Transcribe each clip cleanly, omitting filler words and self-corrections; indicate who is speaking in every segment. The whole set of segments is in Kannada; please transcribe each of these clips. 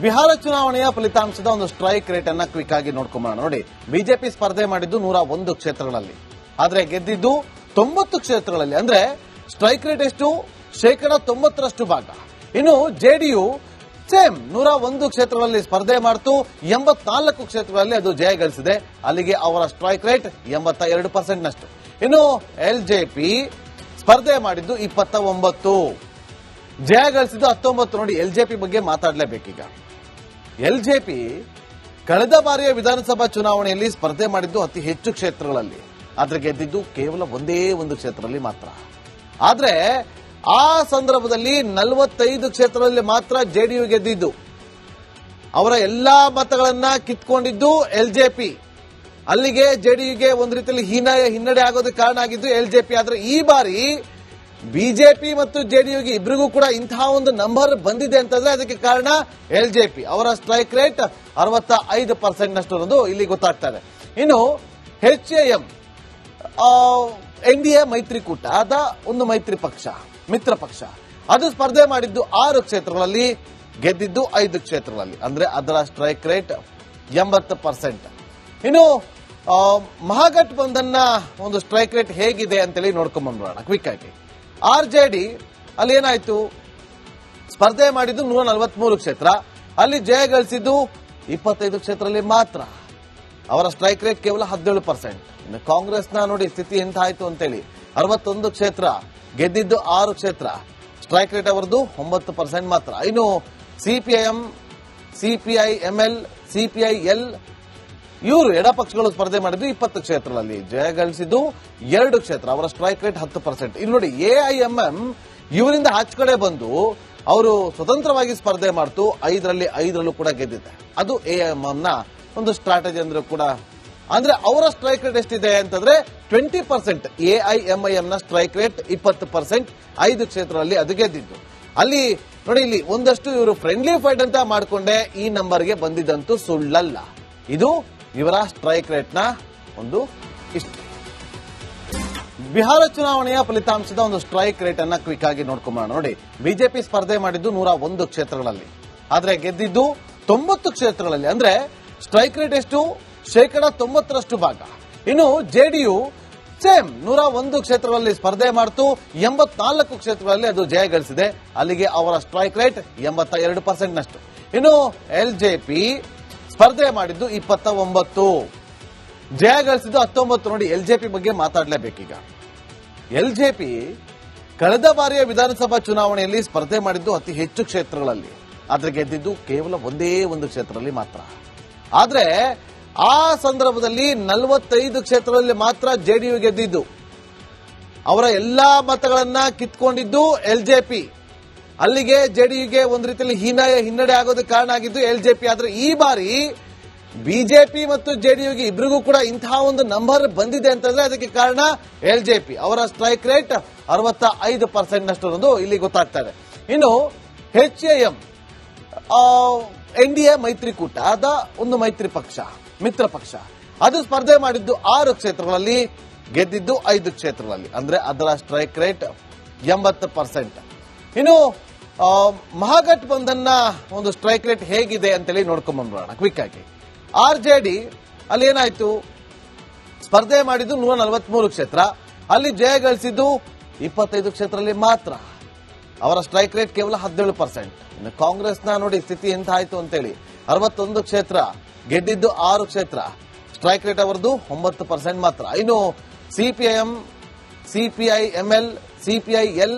Speaker 1: ಬಿಹಾರ ಚುನಾವಣೆಯ ಫಲಿತಾಂಶದ ಒಂದು ಸ್ಟ್ರೈಕ್ ರೇಟ್ ಅನ್ನ ಕ್ವಿಕ್ ಆಗಿ ನೋಡ್ಕೊಂಬೋಣ. ನೋಡಿ, ಬಿಜೆಪಿ ಸ್ಪರ್ಧೆ ಮಾಡಿದ್ದು 101 ಕ್ಷೇತ್ರಗಳಲ್ಲಿ, ಆದ್ರೆ ಗೆದ್ದಿದ್ದು 90 ಕ್ಷೇತ್ರಗಳಲ್ಲಿ. ಅಂದ್ರೆ ಸ್ಟ್ರೈಕ್ ರೇಟ್ ಎಷ್ಟು? 90% ಭಾಗ. ಇನ್ನು ಜೆಡಿಯು ಸೇಮ್ 101 ಕ್ಷೇತ್ರಗಳಲ್ಲಿ ಸ್ಪರ್ಧೆ ಮಾಡ್ತು, 84 ಕ್ಷೇತ್ರಗಳಲ್ಲಿ ಅದು ಜಯ ಗಳಿಸಿದೆ. ಅಲ್ಲಿಗೆ ಅವರ ಸ್ಟ್ರೈಕ್ ರೇಟ್ 82% ನಷ್ಟು. ಇನ್ನು ಎಲ್ಜೆಪಿ ಸ್ಪರ್ಧೆ ಮಾಡಿದ್ದು 29, ಜಯ ಗಳಿಸಿದ್ದು 19. ನೋಡಿ, ಎಲ್ಜೆಪಿ ಬಗ್ಗೆ ಮಾತಾಡಲೇಬೇಕೀಗ. ಎಲ್ಜೆಪಿ ಕಳೆದ ಬಾರಿಯ ವಿಧಾನಸಭಾ ಚುನಾವಣೆಯಲ್ಲಿ ಸ್ಪರ್ಧೆ ಮಾಡಿದ್ದು ಅತಿ ಹೆಚ್ಚು ಕ್ಷೇತ್ರಗಳಲ್ಲಿ, ಆದ್ರೆ ಗೆದ್ದಿದ್ದು ಕೇವಲ ಒಂದೇ ಒಂದು ಕ್ಷೇತ್ರದಲ್ಲಿ ಮಾತ್ರ. ಆದ್ರೆ ಆ ಸಂದರ್ಭದಲ್ಲಿ 45 ಕ್ಷೇತ್ರದಲ್ಲಿ ಮಾತ್ರ ಜೆಡಿಯು ಗೆದ್ದಿದ್ದು. ಅವರ ಎಲ್ಲಾ ಮತಗಳನ್ನ ಕಿತ್ಕೊಂಡಿದ್ದು ಎಲ್ಜೆಪಿ. ಅಲ್ಲಿಗೆ ಜೆಡಿಯುಗೆ ಒಂದು ರೀತಿಯಲ್ಲಿ ಹಿನ್ನಡೆ ಆಗೋದಕ್ಕೆ ಕಾರಣ ಆಗಿದ್ದು ಎಲ್ಜೆಪಿ. ಆದ್ರೆ ಈ ಬಾರಿ ಬಿಜೆಪಿ ಮತ್ತು ಜೆಡಿಯುಗೆ ಇಬ್ಬರಿಗೂ ಕೂಡ ಇಂತಹ ಒಂದು ನಂಬರ್ ಬಂದಿದೆ ಅಂತಂದ್ರೆ ಅದಕ್ಕೆ ಕಾರಣ ಎಲ್ಜೆಪಿ. ಅವರ ಸ್ಟ್ರೈಕ್ ರೇಟ್ 65% ನಷ್ಟು ಅನ್ನೋದು ಇಲ್ಲಿ ಗೊತ್ತಾಗ್ತಾ ಇದೆ. ಇನ್ನು HAM NDA ಮೈತ್ರಿಕೂಟದ ಒಂದು ಮೈತ್ರಿ ಪಕ್ಷ, ಮಿತ್ರ ಪಕ್ಷ, ಅದು ಸ್ಪರ್ಧೆ ಮಾಡಿದ್ದು 6 ಕ್ಷೇತ್ರಗಳಲ್ಲಿ, ಗೆದ್ದಿದ್ದು 5 ಕ್ಷೇತ್ರಗಳಲ್ಲಿ. ಅಂದ್ರೆ ಅದರ ಸ್ಟ್ರೈಕ್ ರೇಟ್ 80%. ಇನ್ನು ಮಹಾಗಠಬಂಧನ್ನ ಒಂದು ಸ್ಟ್ರೈಕ್ ರೇಟ್ ಹೇಗಿದೆ ಅಂತೇಳಿ ನೋಡ್ಕೊಂಡ್ ಬಂದ್ಬಿಡೋಣ ಕ್ವಿಕ್ ಆಗಿ. RJD ಅಲ್ಲಿ ಏನಾಯ್ತು? ಸ್ಪರ್ಧೆ ಮಾಡಿದ್ದು 143 ಕ್ಷೇತ್ರ, ಅಲ್ಲಿ ಜಯ ಗಳಿಸಿದ್ದು 25 ಕ್ಷೇತ್ರದಲ್ಲಿ ಮಾತ್ರ. ಅವರ ಸ್ಟ್ರೈಕ್ ರೇಟ್ ಕೇವಲ 17%. ಇನ್ನು ಕಾಂಗ್ರೆಸ್ನ ನೋಡಿ ಸ್ಥಿತಿ ಎಂತ ಆಯ್ತು ಅಂತೇಳಿ, 61 ಕ್ಷೇತ್ರ, ಗೆದ್ದಿದ್ದು 6 ಕ್ಷೇತ್ರ, ಸ್ಟ್ರೈಕ್ ರೇಟ್ ಅವರದ್ದು 9% ಮಾತ್ರ. ಇನ್ನು CPIM, CPIML, CPIL ಇವರು ಎಡಪಕ್ಷಗಳು ಸ್ಪರ್ಧೆ ಮಾಡಿದ್ದು 20 ಕ್ಷೇತ್ರಗಳಲ್ಲಿ, ಜಯ ಗಳಿಸಿದ್ದು 2 ಕ್ಷೇತ್ರ, ಅವರ ಸ್ಟ್ರೈಕ್ ರೇಟ್ 10%. ಇಲ್ಲಿ ನೋಡಿ, AIMM ಇವರಿಂದ ಕಡೆ ಬಂದು ಅವರು ಸ್ವತಂತ್ರವಾಗಿ ಸ್ಪರ್ಧೆ ಮಾಡ್ತು, 5ರಲ್ಲೂ ಕೂಡ ಗೆದ್ದಿದೆ. ಅದು AIMM ನ ಒಂದು ಸ್ಟ್ರಾಟಜಿ ಅಂದ್ರೆ ಕೂಡ. ಅಂದ್ರೆ ಅವರ ಸ್ಟ್ರೈಕ್ ರೇಟ್ ಎಷ್ಟಿದೆ ಅಂತಂದ್ರೆ 20%. AIMIM ನ ಸ್ಟ್ರೈಕ್ ರೇಟ್ 20%, 5 ಕ್ಷೇತ್ರದಲ್ಲಿ ಅದು ಗೆದ್ದಿದ್ದು. ಅಲ್ಲಿ ನೋಡಿ, ಇಲ್ಲಿ ಒಂದಷ್ಟು ಇವರು ಫ್ರೆಂಡ್ಲಿ ಫೈಟ್ ಅಂತ ಮಾಡಿಕೊಂಡೆ ಈ ನಂಬರ್ಗೆ ಬಂದಿದ್ದಂತೂ ಸುಳ್ಳಲ್ಲ. ಇದು ಇವರ ಸ್ಟ್ರೈಕ್ ರೇಟ್ ನ ಒಂದು ಇಷ್ಟು. ಬಿಹಾರ ಚುನಾವಣೆಯ ಫಲಿತಾಂಶದ ಒಂದು ಸ್ಟ್ರೈಕ್ ರೇಟ್ ಅನ್ನ ಕ್ವಿಕ್ ಆಗಿ ನೋಡ್ಕೊಂಬೋಣ. ನೋಡಿ, ಬಿಜೆಪಿ ಸ್ಪರ್ಧೆ ಮಾಡಿದ್ದು 101 ಕ್ಷೇತ್ರಗಳಲ್ಲಿ, ಆದ್ರೆ ಗೆದ್ದಿದ್ದು 90 ಕ್ಷೇತ್ರಗಳಲ್ಲಿ. ಅಂದ್ರೆ ಸ್ಟ್ರೈಕ್ ರೇಟ್ ಎಷ್ಟು? 90% ಭಾಗ. ಇನ್ನು ಜೆಡಿಯು ಸೇಮ್ 101 ಕ್ಷೇತ್ರಗಳಲ್ಲಿ ಸ್ಪರ್ಧೆ ಮಾಡ್ತು, 84 ಕ್ಷೇತ್ರಗಳಲ್ಲಿ ಅದು ಜಯ ಗಳಿಸಿದೆ. ಅಲ್ಲಿಗೆ ಅವರ ಸ್ಟ್ರೈಕ್ ರೇಟ್ 82% ನಷ್ಟು. ಇನ್ನು ಎಲ್ಜೆಪಿ ಸ್ಪರ್ಧೆ ಮಾಡಿದ್ದು 29, ಜಯ ಗಳಿಸಿದ್ದು 19. ನೋಡಿ, ಎಲ್ಜೆಪಿ ಬಗ್ಗೆ ಮಾತಾಡಲೇಬೇಕೀಗ. ಎಲ್ಜೆಪಿ ಕಳೆದ ಬಾರಿಯ ವಿಧಾನಸಭಾ ಚುನಾವಣೆಯಲ್ಲಿ ಸ್ಪರ್ಧೆ ಮಾಡಿದ್ದು ಅತಿ ಹೆಚ್ಚು ಕ್ಷೇತ್ರಗಳಲ್ಲಿ, ಆದ್ರೆ ಗೆದ್ದಿದ್ದು ಕೇವಲ ಒಂದೇ ಒಂದು ಕ್ಷೇತ್ರದಲ್ಲಿ ಮಾತ್ರ. ಆದ್ರೆ ಆ ಸಂದರ್ಭದಲ್ಲಿ 45 ಕ್ಷೇತ್ರದಲ್ಲಿ ಮಾತ್ರ ಜೆಡಿಯು ಗೆದ್ದಿದ್ದು. ಅವರ ಎಲ್ಲಾ ಮತಗಳನ್ನ ಕಿತ್ಕೊಂಡಿದ್ದು ಎಲ್ಜೆಪಿ. ಅಲ್ಲಿಗೆ ಜೆಡಿಯುಗೆ ಒಂದು ರೀತಿಯಲ್ಲಿ ಹಿನ್ನಡೆ ಆಗೋದಕ್ಕೆ ಕಾರಣ ಆಗಿದ್ದು ಎಲ್ಜೆಪಿ. ಆದ್ರೆ ಈ ಬಾರಿ ಬಿಜೆಪಿ ಮತ್ತು ಜೆಡಿಯುಗೆ ಇಬ್ಬರಿಗೂ ಕೂಡ ಇಂತಹ ಒಂದು ನಂಬರ್ ಬಂದಿದೆ ಅಂತಂದ್ರೆ ಅದಕ್ಕೆ ಕಾರಣ ಎಲ್ಜೆಪಿ. ಅವರ ಸ್ಟ್ರೈಕ್ ರೇಟ್ 65% ನಷ್ಟು ಅನ್ನೋದು ಇಲ್ಲಿ ಗೊತ್ತಾಗ್ತಾ ಇದೆ. ಇನ್ನು HAM NDA ಮೈತ್ರಿಕೂಟದ ಒಂದು ಮೈತ್ರಿ ಪಕ್ಷ, ಮಿತ್ರ ಪಕ್ಷ, ಅದು ಸ್ಪರ್ಧೆ ಮಾಡಿದ್ದು 6 ಕ್ಷೇತ್ರಗಳಲ್ಲಿ, ಗೆದ್ದಿದ್ದು 5 ಕ್ಷೇತ್ರಗಳಲ್ಲಿ. ಅಂದ್ರೆ ಅದರ ಸ್ಟ್ರೈಕ್ ರೇಟ್ 80%. ಇನ್ನು ಮಹಾಗಠಬಂಧನ್ನ ಒಂದು ಸ್ಟ್ರೈಕ್ ರೇಟ್ ಹೇಗಿದೆ ಅಂತೇಳಿ ನೋಡ್ಕೊಂಡ್ ಬಂದ್ಬಿಡೋಣ ಕ್ವಿಕ್ ಆಗಿ. RJD ಅಲ್ಲಿ ಏನಾಯ್ತು? ಸ್ಪರ್ಧೆ ಮಾಡಿದ್ದು 143 ಕ್ಷೇತ್ರ, ಅಲ್ಲಿ ಜಯ ಗಳಿಸಿದ್ದು 25 ಕ್ಷೇತ್ರದಲ್ಲಿ ಮಾತ್ರ. ಅವರ ಸ್ಟ್ರೈಕ್ ರೇಟ್ ಕೇವಲ 17%. ಇನ್ನು ಕಾಂಗ್ರೆಸ್ನ ನೋಡಿ ಸ್ಥಿತಿ ಎಂತ ಆಯ್ತು ಅಂತೇಳಿ, 61 ಕ್ಷೇತ್ರ, ಗೆದ್ದಿದ್ದು 6 ಕ್ಷೇತ್ರ, ಸ್ಟ್ರೈಕ್ ರೇಟ್ ಅವರದ್ದು 9% ಮಾತ್ರ. ಇನ್ನು CPIM, CPIML, CPIL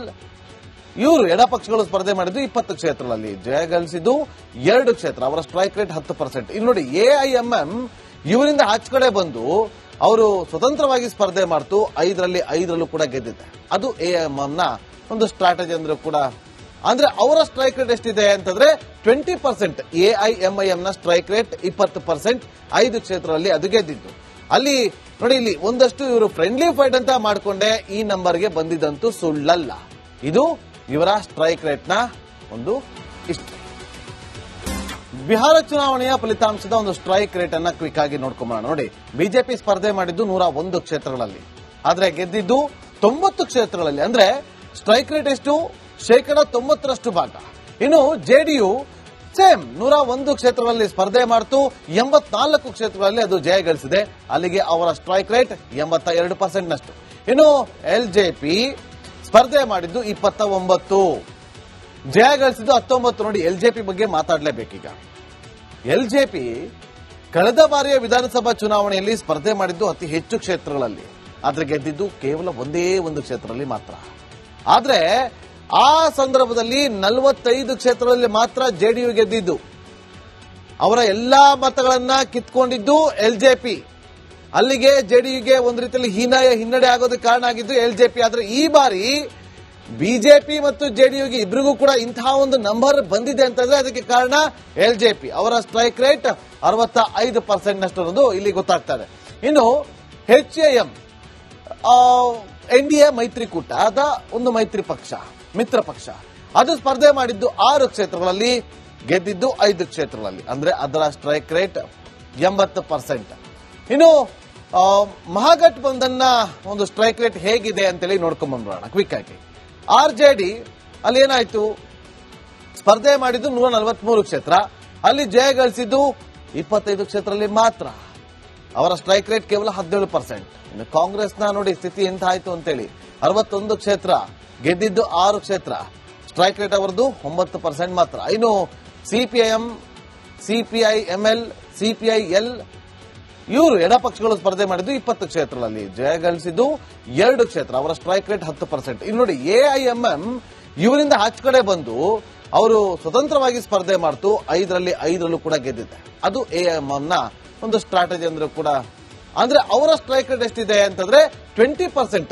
Speaker 1: ಇವರು ಎಡಪಕ್ಷಗಳು ಸ್ಪರ್ಧೆ ಮಾಡಿದ್ದು 20 ಕ್ಷೇತ್ರಗಳಲ್ಲಿ, ಜಯ ಗಳಿಸಿದ್ದು 2 ಕ್ಷೇತ್ರ, ಅವರ ಸ್ಟ್ರೈಕ್ ರೇಟ್ 10%. ಇಲ್ಲಿ ನೋಡಿ, AIMM ಇವರಿಂದ ಕಡೆ ಬಂದು ಅವರು ಸ್ವತಂತ್ರವಾಗಿ ಸ್ಪರ್ಧೆ ಮಾಡ್ತು, 5ರಲ್ಲೂ ಕೂಡ ಗೆದ್ದಿದೆ. ಅದು AIMM ನ ಒಂದು ಸ್ಟ್ರಾಟಜಿ ಅಂದ್ರೆ ಕೂಡ. ಅಂದ್ರೆ ಅವರ ಸ್ಟ್ರೈಕ್ ರೇಟ್ ಎಷ್ಟಿದೆ ಅಂತಂದ್ರೆ 20%. AIMIM ನ ಸ್ಟ್ರೈಕ್ ರೇಟ್ 20%, 5 ಕ್ಷೇತ್ರದಲ್ಲಿ ಅದು ಗೆದ್ದಿದ್ದು. ಅಲ್ಲಿ ನೋಡಿ, ಇಲ್ಲಿ ಒಂದಷ್ಟು ಇವರು ಫ್ರೆಂಡ್ಲಿ ಫೈಟ್ ಅಂತ ಮಾಡಿಕೊಂಡೆ ಈ ನಂಬರ್ಗೆ ಬಂದಿದ್ದಂತೂ ಸುಳ್ಳಲ್ಲ. ಇದು ಇವರ ಸ್ಟ್ರೈಕ್ ರೇಟ್ ನ ಒಂದು ಇಷ್ಟು. ಬಿಹಾರ ಚುನಾವಣೆಯ ಫಲಿತಾಂಶದ ಒಂದು ಸ್ಟ್ರೈಕ್ ರೇಟ್ ಅನ್ನ ಕ್ವಿಕ್ ಆಗಿ ನೋಡ್ಕೊಂಬೋಣ. ನೋಡಿ, ಬಿಜೆಪಿ ಸ್ಪರ್ಧೆ ಮಾಡಿದ್ದು 101 ಕ್ಷೇತ್ರಗಳಲ್ಲಿ, ಆದ್ರೆ ಗೆದ್ದಿದ್ದು 90 ಕ್ಷೇತ್ರಗಳಲ್ಲಿ. ಅಂದ್ರೆ ಸ್ಟ್ರೈಕ್ ರೇಟ್ ಎಷ್ಟು? 90% ಭಾಗ. ಇನ್ನು ಜೆಡಿಯು ಸೇಮ್ 101 ಕ್ಷೇತ್ರಗಳಲ್ಲಿ ಸ್ಪರ್ಧೆ ಮಾಡ್ತು 84 ಕ್ಷೇತ್ರಗಳಲ್ಲಿ ಅದು ಜಯ ಗಳಿಸಿದೆ. ಅಲ್ಲಿಗೆ ಅವರ ಸ್ಟ್ರೈಕ್ ರೇಟ್ 82% ನಷ್ಟು. ಇನ್ನು ಎಲ್ಜೆಪಿ ಸ್ಪರ್ಧೆ ಮಾಡಿದ್ದು 29, ಜಯ ಗಳಿಸಿದ್ದು 19. ನೋಡಿ, ಎಲ್ಜೆಪಿ ಬಗ್ಗೆ ಮಾತಾಡಲೇಬೇಕೀಗ. ಎಲ್ಜೆಪಿ ಕಳೆದ ಬಾರಿಯ ವಿಧಾನಸಭಾ ಚುನಾವಣೆಯಲ್ಲಿ ಸ್ಪರ್ಧೆ ಮಾಡಿದ್ದು ಅತಿ ಹೆಚ್ಚು ಕ್ಷೇತ್ರಗಳಲ್ಲಿ, ಆದ್ರೆ ಗೆದ್ದಿದ್ದು ಕೇವಲ ಒಂದೇ ಒಂದು ಕ್ಷೇತ್ರದಲ್ಲಿ ಮಾತ್ರ. ಆದ್ರೆ ಆ ಸಂದರ್ಭದಲ್ಲಿ 45 ಕ್ಷೇತ್ರದಲ್ಲಿ ಮಾತ್ರ ಜೆಡಿಯು ಗೆದ್ದಿದ್ದು. ಅವರ ಎಲ್ಲಾ ಮತಗಳನ್ನ ಕಿತ್ಕೊಂಡಿದ್ದು ಎಲ್ಜೆಪಿ. ಅಲ್ಲಿಗೆ ಜೆಡಿಯುಗೆ ಒಂದು ರೀತಿಯಲ್ಲಿ ಹೀನಾಯ ಹಿನ್ನಡೆ ಆಗೋದಕ್ಕೆ ಕಾರಣ ಆಗಿದ್ದು ಎಲ್ಜೆಪಿ. ಆದ್ರೆ ಈ ಬಾರಿ ಬಿಜೆಪಿ ಮತ್ತು ಜೆಡಿಯುಗೆ ಇಬ್ಬರಿಗೂ ಕೂಡ ಇಂತಹ ಒಂದು ನಂಬರ್ ಬಂದಿದೆ ಅಂತಂದ್ರೆ ಅದಕ್ಕೆ ಕಾರಣ ಎಲ್ಜೆಪಿ. ಅವರ ಸ್ಟ್ರೈಕ್ ರೇಟ್ 65% ನಷ್ಟು ಅನ್ನೋದು ಇಲ್ಲಿ ಗೊತ್ತಾಗ್ತದೆ. ಇನ್ನು HAM NDA ಮೈತ್ರಿಕೂಟದ ಒಂದು ಮೈತ್ರಿ ಪಕ್ಷ, ಮಿತ್ರ ಪಕ್ಷ, ಅದು ಸ್ಪರ್ಧೆ ಮಾಡಿದ್ದು 6 ಕ್ಷೇತ್ರಗಳಲ್ಲಿ, ಗೆದ್ದಿದ್ದು 5 ಕ್ಷೇತ್ರಗಳಲ್ಲಿ. ಅಂದ್ರೆ ಅದರ ಸ್ಟ್ರೈಕ್ ರೇಟ್ 80%. ಇನ್ನು ಮಹಾಗಠಬಂಧನ್ನ ಒಂದು ಸ್ಟ್ರೈಕ್ ರೇಟ್ ಹೇಗಿದೆ ಅಂತೇಳಿ ನೋಡ್ಕೊಂಡ್ ಬಂದ್ಬಿಡೋಣ ಕ್ವಿಕ್ ಆಗಿ. RJD ಅಲ್ಲಿ ಏನಾಯ್ತು, ಸ್ಪರ್ಧೆ ಮಾಡಿದ್ದು 143 ಕ್ಷೇತ್ರ, ಅಲ್ಲಿ ಜಯ ಗಳಿಸಿದ್ದು 25 ಕ್ಷೇತ್ರದಲ್ಲಿ ಮಾತ್ರ. ಅವರ ಸ್ಟ್ರೈಕ್ ರೇಟ್ ಕೇವಲ 17%. ಇನ್ನು ಕಾಂಗ್ರೆಸ್ನ ನೋಡಿ ಸ್ಥಿತಿ ಎಂತ ಆಯ್ತು ಅಂತೇಳಿ, 61 ಕ್ಷೇತ್ರ, ಗೆದ್ದಿದ್ದು 6 ಕ್ಷೇತ್ರ, ಸ್ಟ್ರೈಕ್ ರೇಟ್ ಅವರದು 9% ಮಾತ್ರ. ಇನ್ನು CPIM, CPIML, CPIL ಇವರು ಎಡಪಕ್ಷಗಳು ಸ್ಪರ್ಧೆ ಮಾಡಿದ್ದು 20 ಕ್ಷೇತ್ರಗಳಲ್ಲಿ, ಜಯ ಗಳಿಸಿದ್ದು 2 ಕ್ಷೇತ್ರ, ಅವರ ಸ್ಟ್ರೈಕ್ ರೇಟ್ 10%. ಇಲ್ಲಿ ನೋಡಿ, AIMM ಇವರಿಂದ ಆಚೆ ಕಡೆ ಬಂದು ಅವರು ಸ್ವತಂತ್ರವಾಗಿ ಸ್ಪರ್ಧೆ ಮಾಡ್ತು, 5ರಲ್ಲಿ 5ರಲ್ಲೂ ಕೂಡ ಗೆದ್ದಿದೆ. ಅದು AIMM ನ ಒಂದು ಸ್ಟ್ರಾಟಜಿ ಅಂದ್ರೂ ಕೂಡ. ಅಂದ್ರೆ ಅವರ ಸ್ಟ್ರೈಕ್ ರೇಟ್ ಎಷ್ಟಿದೆ ಅಂತಂದ್ರೆ 20%.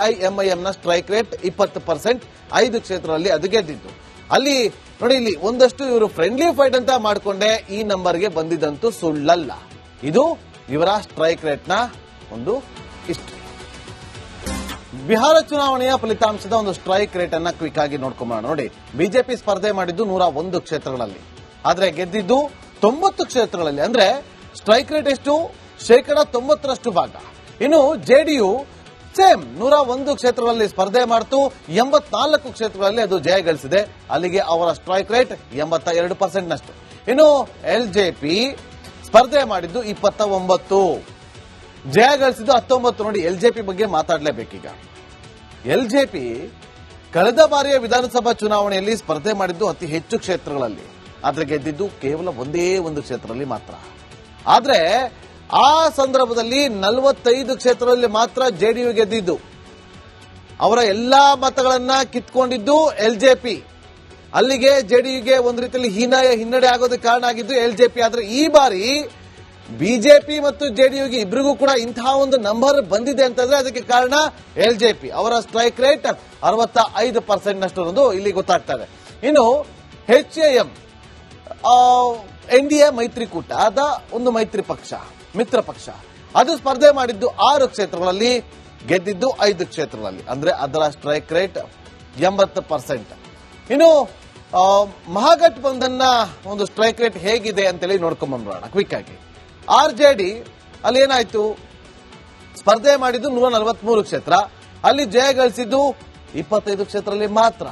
Speaker 1: AIMIM ನ ಸ್ಟ್ರೈಕ್ ರೇಟ್ 20%, 5 ಕ್ಷೇತ್ರದಲ್ಲಿ ಅದು ಗೆದ್ದಿದ್ದು. ಅಲ್ಲಿ ನೋಡಿ, ಇಲ್ಲಿ ಒಂದಷ್ಟು ಇವರು ಫ್ರೆಂಡ್ಲಿ ಫೈಟ್ ಅಂತ ಮಾಡಿಕೊಂಡೆ ಈ ನಂಬರ್ಗೆ ಬಂದಿದ್ದಂತೂ ಸುಳ್ಳಲ್ಲ. ಇದು ಇವರ ಸ್ಟ್ರೈಕ್ ರೇಟ್ನ ಒಂದು ಹಿಸ್ಟರಿ. ಬಿಹಾರ ಚುನಾವಣೆಯ ಫಲಿತಾಂಶದ ಒಂದು ಸ್ಟ್ರೈಕ್ ರೇಟ್ ಅನ್ನ ಕ್ವಿಕ್ ಆಗಿ ನೋಡ್ಕೊಂಬೋಣ. ನೋಡಿ, ಬಿಜೆಪಿ ಸ್ಪರ್ಧೆ ಮಾಡಿದ್ದು 101 ಕ್ಷೇತ್ರಗಳಲ್ಲಿ, ಆದ್ರೆ ಗೆದ್ದಿದ್ದು 90 ಕ್ಷೇತ್ರಗಳಲ್ಲಿ. ಅಂದ್ರೆ ಸ್ಟ್ರೈಕ್ ರೇಟ್ ಎಷ್ಟು? 90% ಭಾಗ. ಇನ್ನು ಜೆಡಿಯು ಸೇಮ್ 101 ಕ್ಷೇತ್ರಗಳಲ್ಲಿ ಸ್ಪರ್ಧೆ ಮಾಡ್ತು, 84 ಕ್ಷೇತ್ರಗಳಲ್ಲಿ ಅದು ಜಯ ಗಳಿಸಿದೆ. ಅಲ್ಲಿಗೆ ಅವರ ಸ್ಟ್ರೈಕ್ ರೇಟ್ 82% ನಷ್ಟು. ಇನ್ನು ಎಲ್ಜೆಪಿ ಸ್ಪರ್ಧೆ ಮಾಡಿದ್ದು 29, ಜಯ ಗಳಿಸಿದ್ದು 19. ನೋಡಿ, ಎಲ್ಜೆಪಿ ಬಗ್ಗೆ ಮಾತಾಡಲೇಬೇಕೀಗ. ಎಲ್ಜೆಪಿ ಕಳೆದ ಬಾರಿಯ ವಿಧಾನಸಭಾ ಚುನಾವಣೆಯಲ್ಲಿ ಸ್ಪರ್ಧೆ ಮಾಡಿದ್ದು ಅತಿ ಹೆಚ್ಚು ಕ್ಷೇತ್ರಗಳಲ್ಲಿ, ಆದ್ರೆ ಗೆದ್ದಿದ್ದು ಕೇವಲ ಒಂದೇ ಒಂದು ಕ್ಷೇತ್ರದಲ್ಲಿ ಮಾತ್ರ. ಆದ್ರೆ ಆ ಸಂದರ್ಭದಲ್ಲಿ 45 ಕ್ಷೇತ್ರದಲ್ಲಿ ಮಾತ್ರ ಜೆಡಿಯು ಗೆದ್ದಿದ್ದು. ಅವರ ಎಲ್ಲಾ ಮತಗಳನ್ನ ಕಿತ್ಕೊಂಡಿದ್ದು ಎಲ್ಜೆಪಿ. ಅಲ್ಲಿಗೆ ಜೆಡಿಯುಗೆ ಒಂದು ರೀತಿಯಲ್ಲಿ ಹೀನಾಯ ಹಿನ್ನಡೆ ಆಗೋದಕ್ಕೆ ಕಾರಣ ಆಗಿದ್ದು ಎಲ್ಜೆಪಿ. ಆದ್ರೆ ಈ ಬಾರಿ ಬಿಜೆಪಿ ಮತ್ತು ಜೆಡಿಯುಗೆ ಇಬ್ಬರಿಗೂ ಕೂಡ ಇಂತಹ ಒಂದು ನಂಬರ್ ಬಂದಿದೆ ಅಂತಂದ್ರೆ ಅದಕ್ಕೆ ಕಾರಣ ಎಲ್ಜೆಪಿ. ಅವರ ಸ್ಟ್ರೈಕ್ ರೇಟ್ 65% ನಷ್ಟು ಅನ್ನೋದು ಇಲ್ಲಿ ಗೊತ್ತಾಗ್ತದೆ. ಇನ್ನು HAM NDA ಮೈತ್ರಿಕೂಟದ ಒಂದು ಮೈತ್ರಿ ಪಕ್ಷ, ಮಿತ್ರ ಪಕ್ಷ, ಅದು ಸ್ಪರ್ಧೆ ಮಾಡಿದ್ದು 6 ಕ್ಷೇತ್ರಗಳಲ್ಲಿ, ಗೆದ್ದಿದ್ದು 5 ಕ್ಷೇತ್ರಗಳಲ್ಲಿ. ಅಂದ್ರೆ ಅದರ ಸ್ಟ್ರೈಕ್ ರೇಟ್ 80%. ಇನ್ನು ಮಹಾಗಠಬಂಧನ್ನ ಒಂದು ಸ್ಟ್ರೈಕ್ ರೇಟ್ ಹೇಗಿದೆ ಅಂತೇಳಿ ನೋಡ್ಕೊಂಡ್ ಬಂದ್ಬಿಡೋಣ ಕ್ವಿಕ್ ಆಗಿ. RJD ಅಲ್ಲಿ ಏನಾಯ್ತು, ಸ್ಪರ್ಧೆ ಮಾಡಿದ್ದು 143 ಕ್ಷೇತ್ರ, ಅಲ್ಲಿ ಜಯ ಗಳಿಸಿದ್ದು 25 ಕ್ಷೇತ್ರದಲ್ಲಿ ಮಾತ್ರ.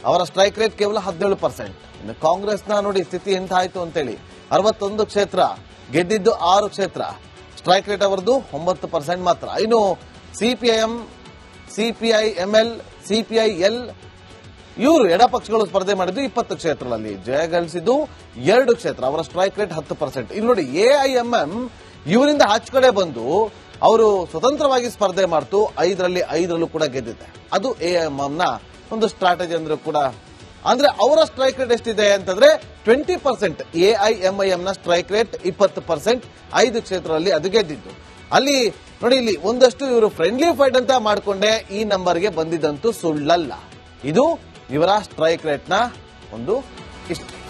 Speaker 1: ಅವರ ಸ್ಟ್ರೈಕ್ ರೇಟ್ ಕೇವಲ 17%. ಇನ್ನು ಕಾಂಗ್ರೆಸ್ನ ನೋಡಿ ಸ್ಥಿತಿ ಎಂತ ಆಯ್ತು ಅಂತೇಳಿ, 61 ಕ್ಷೇತ್ರ, ಗೆದ್ದಿದ್ದು 6 ಕ್ಷೇತ್ರ, ಸ್ಟ್ರೈಕ್ ರೇಟ್ ಅವರದು 9% ಮಾತ್ರ. ಇನ್ನು CPIM, CPIML, CPIL ಇವರು ಎಡಪಕ್ಷಗಳು ಸ್ಪರ್ಧೆ ಮಾಡಿದ್ದು 20 ಕ್ಷೇತ್ರಗಳಲ್ಲಿ, ಜಯ ಗಳಿಸಿದ್ದು 2 ಕ್ಷೇತ್ರ, ಅವರ ಸ್ಟ್ರೈಕ್ ರೇಟ್ 10%. ಇಲ್ಲಿ ನೋಡಿ, AIMM ಇವರಿಂದ ಆಚೆ ಕಡೆ ಬಂದು ಅವರು ಸ್ವತಂತ್ರವಾಗಿ ಸ್ಪರ್ಧೆ ಮಾಡ್ತು, 5ರಲ್ಲಿ 5ರಲ್ಲೂ ಕೂಡ ಗೆದ್ದಿದೆ. ಅದು AIMM ನ ಒಂದು ಸ್ಟ್ರಾಟಜಿ ಅಂದ್ರೂ ಕೂಡ. ಅಂದ್ರೆ ಅವರ ಸ್ಟ್ರೈಕ್ ರೇಟ್ ಎಷ್ಟಿದೆ ಅಂತಂದ್ರೆ 20%. AIMIM ನ ಸ್ಟ್ರೈಕ್ ರೇಟ್ 20%, 5 ಕ್ಷೇತ್ರದಲ್ಲಿ ಅದು ಗೆದ್ದಿದ್ದು. ಅಲ್ಲಿ ನೋಡಿ, ಇಲ್ಲಿ ಒಂದಷ್ಟು ಇವರು ಫ್ರೆಂಡ್ಲಿ ಫೈಟ್ ಅಂತ ಮಾಡಿಕೊಂಡೆ ಈ ನಂಬರ್ಗೆ ಬಂದಿದ್ದಂತೂ ಸುಳ್ಳಲ್ಲ. ಇದು ಇವರ ಸ್ಟ್ರೈಕ್ ರೇಟ್ನ ಒಂದು ಹಿಸ್ಟರಿ.